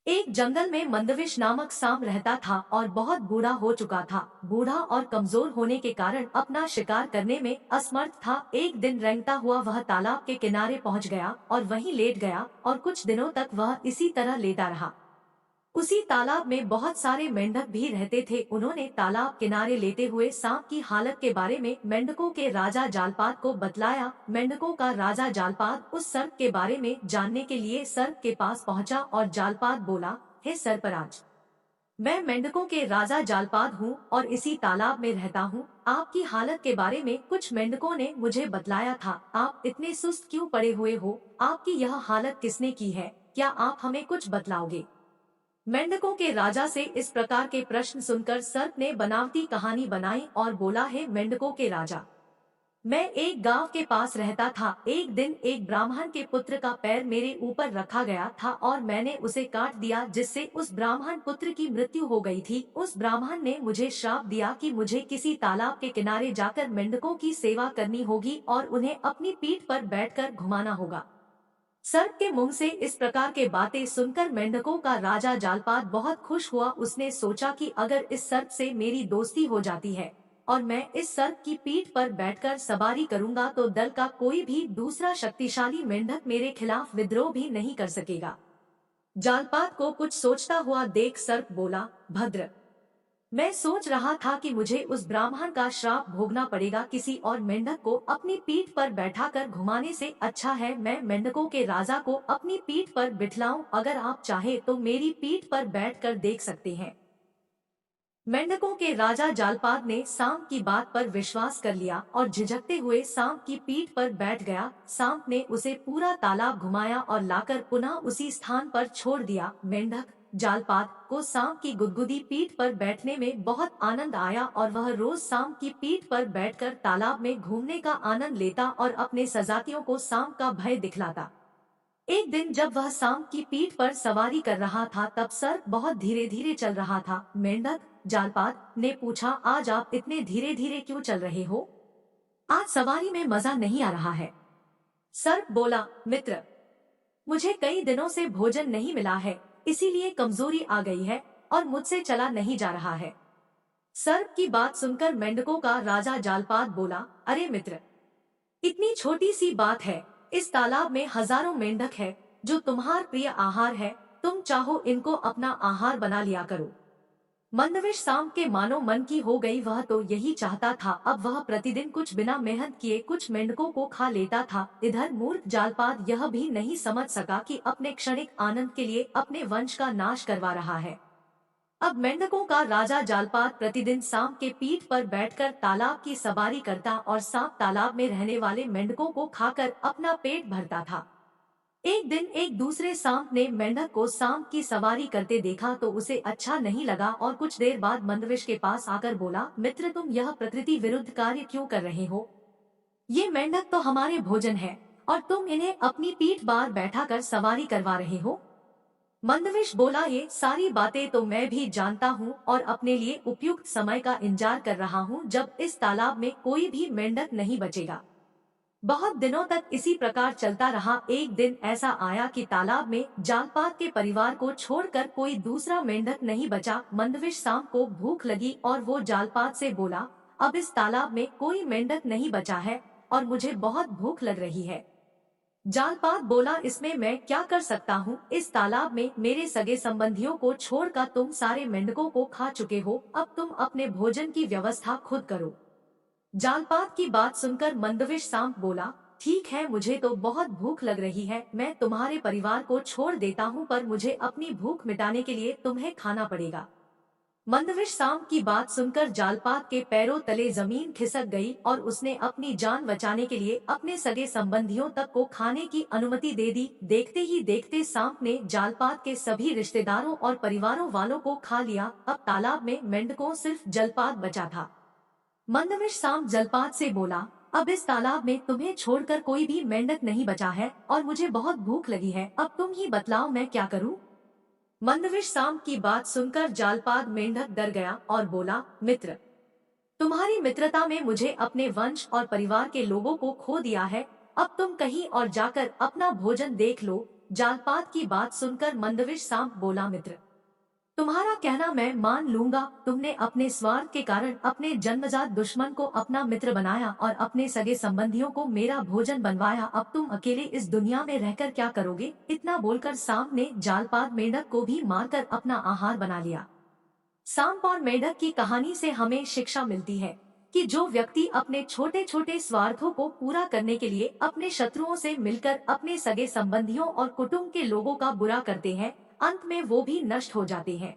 एक जंगल में मंदविश नामक सांप रहता था और बहुत बूढ़ा हो चुका था। बूढ़ा और कमजोर होने के कारण अपना शिकार करने में असमर्थ था। एक दिन रेंगता हुआ वह तालाब के किनारे पहुंच गया और वहीं लेट गया और कुछ दिनों तक वह इसी तरह लेटा रहा। उसी तालाब में बहुत सारे मेंढक भी रहते थे। उन्होंने तालाब किनारे लेटे हुए सांप की हालत के बारे में मेंढकों के राजा जालपाद को बतलाया। मेंढकों का राजा जालपाद उस सर्प के बारे में जानने के लिए सर्प के पास पहुंचा और जालपाद बोला, हे सर्पराज, मैं मेंढकों के राजा जालपाद हूँ और इसी तालाब में रहता हूँ। आपकी हालत के बारे में कुछ मेंढकों ने मुझे बतलाया था। आप इतने सुस्त क्यों पड़े हुए हो? आपकी यह हालत किसने की है? क्या आप हमें कुछ बतलाओगे? मेंढकों के राजा से इस प्रकार के प्रश्न सुनकर सर्प ने बनावटी कहानी बनाई और बोला, है मेंढकों के राजा, मैं एक गांव के पास रहता था। एक दिन एक ब्राह्मण के पुत्र का पैर मेरे ऊपर रखा गया था और मैंने उसे काट दिया, जिससे उस ब्राह्मण पुत्र की मृत्यु हो गई थी। उस ब्राह्मण ने मुझे श्राप दिया कि मुझे किसी तालाब के किनारे जाकर मेंढकों की सेवा करनी होगी और उन्हें अपनी पीठ पर बैठकर घुमाना होगा। सर्प के मुंह से इस प्रकार के बातें सुनकर मेंढकों का राजा जालपाद बहुत खुश हुआ। उसने सोचा कि अगर इस सर्प से मेरी दोस्ती हो जाती है और मैं इस सर्प की पीठ पर बैठकर सवारी करूंगा तो दल का कोई भी दूसरा शक्तिशाली मेंढक मेरे खिलाफ विद्रोह भी नहीं कर सकेगा। जालपाद को कुछ सोचता हुआ देख सर्प बोला, भद्र, मैं सोच रहा था कि मुझे उस ब्राह्मण का श्राप भोगना पड़ेगा। किसी और मेंढक को अपनी पीठ पर बैठाकर घुमाने से अच्छा है मैं मेंढकों के राजा को अपनी पीठ पर बिठलाऊं। अगर आप चाहे तो मेरी पीठ पर बैठकर देख सकते हैं। मेंढकों के राजा जालपाद ने सांप की बात पर विश्वास कर लिया और झिझकते हुए सांप की पीठ पर बैठ गया। सांप ने उसे पूरा तालाब घुमाया और लाकर पुनः उसी स्थान पर छोड़ दिया। मेंढक जालपाद को सांप की गुदगुदी पीठ पर बैठने में बहुत आनंद आया और वह रोज सांप की पीठ पर बैठकर तालाब में घूमने का आनंद लेता और अपने सजातियों को सांप का भय दिखलाता। एक दिन जब वह सांप की पीठ पर सवारी कर रहा था तब सर्प बहुत धीरे धीरे चल रहा था। मेंढक जालपाद ने पूछा, आज आप इतने धीरे धीरे क्यों चल रहे हो? आज सवारी में मजा नहीं आ रहा है। सर्प बोला, मित्र, मुझे कई दिनों से भोजन नहीं मिला है, इसीलिए कमजोरी आ गई है और मुझसे चला नहीं जा रहा है। सर्प की बात सुनकर मेंढकों का राजा जालपाद बोला, अरे मित्र, इतनी छोटी सी बात है। इस तालाब में हजारों मेंढक है जो तुम्हार प्रिय आहार है। तुम चाहो इनको अपना आहार बना लिया करो। मंदविश सांप के मानो मन की हो गई। वह तो यही चाहता था। अब वह प्रतिदिन कुछ बिना मेहनत किए कुछ मेंढकों को खा लेता था। इधर मूर्ख जालपाद यह भी नहीं समझ सका कि अपने क्षणिक आनंद के लिए अपने वंश का नाश करवा रहा है। अब मेंढकों का राजा जालपाद प्रतिदिन सांप के पीठ पर बैठकर तालाब की सवारी करता और सांप तालाब में रहने वाले मेंढकों को खाकर अपना पेट भरता था। एक दिन एक दूसरे सांप ने मेंढक को सांप की सवारी करते देखा तो उसे अच्छा नहीं लगा और कुछ देर बाद मंदविश के पास आकर बोला, मित्र, तुम यह प्रकृति विरुद्ध कार्य क्यों कर रहे हो? ये मेंढक तो हमारे भोजन है और तुम इन्हें अपनी पीठ बार बैठाकर सवारी करवा रहे हो। मंदविश बोला, ये सारी बातें तो मैं भी जानता हूँ और अपने लिए उपयुक्त समय का इंतजार कर रहा हूँ जब इस तालाब में कोई भी मेंढक नहीं बचेगा। बहुत दिनों तक इसी प्रकार चलता रहा। एक दिन ऐसा आया कि तालाब में जालपाद के परिवार को छोड़कर कोई दूसरा मेंढक नहीं बचा। मंदविश सांप को भूख लगी और वो जालपाद से बोला, अब इस तालाब में कोई मेंढक नहीं बचा है और मुझे बहुत भूख लग रही है। जालपाद बोला, इसमें मैं क्या कर सकता हूँ? इस तालाब में मेरे सगे संबंधियों को छोड़कर तुम सारे मेंढकों को खा चुके हो। अब तुम अपने भोजन की व्यवस्था खुद करो। जालपाद की बात सुनकर मंदविश सांप बोला, ठीक है, मुझे तो बहुत भूख लग रही है। मैं तुम्हारे परिवार को छोड़ देता हूँ पर मुझे अपनी भूख मिटाने के लिए तुम्हें खाना पड़ेगा। मंदविश सांप की बात सुनकर जालपाद के पैरों तले जमीन खिसक गई और उसने अपनी जान बचाने के लिए अपने सगे संबंधियों तक को खाने की अनुमति दे दी। देखते ही देखते सांप ने जालपाद के सभी रिश्तेदारों और परिवारों वालों को खा लिया। अब तालाब में मेंढकों सिर्फ जलपाद बचा था। मंदविश सांप जलपाद से बोला, अब इस तालाब में तुम्हें छोड़कर कोई भी मेंढक नहीं बचा है और मुझे बहुत भूख लगी है। अब तुम ही बतलाओ मैं क्या करूं? मंदविश सांप की बात सुनकर जालपाद मेंढक डर गया और बोला, मित्र, तुम्हारी मित्रता में मुझे अपने वंश और परिवार के लोगों को खो दिया है। अब तुम कहीं और जाकर अपना भोजन देख लो। जालपात की बात सुनकर मंदविश सांप बोला, मित्र, तुम्हारा कहना मैं मान लूंगा। तुमने अपने स्वार्थ के कारण अपने जन्मजात दुश्मन को अपना मित्र बनाया और अपने सगे संबंधियों को मेरा भोजन बनवाया। अब तुम अकेले इस दुनिया में रहकर क्या करोगे? इतना बोलकर सांप ने जालपात मेंढक को भी मारकर अपना आहार बना लिया। सांप और मेंढक की कहानी से हमें शिक्षा मिलती है कि जो व्यक्ति अपने छोटे छोटे स्वार्थों को पूरा करने के लिए अपने शत्रुओं से मिलकर अपने सगे संबंधियों और कुटुंब के लोगों का बुरा करते हैं, अंत में वो भी नष्ट हो जाते हैं।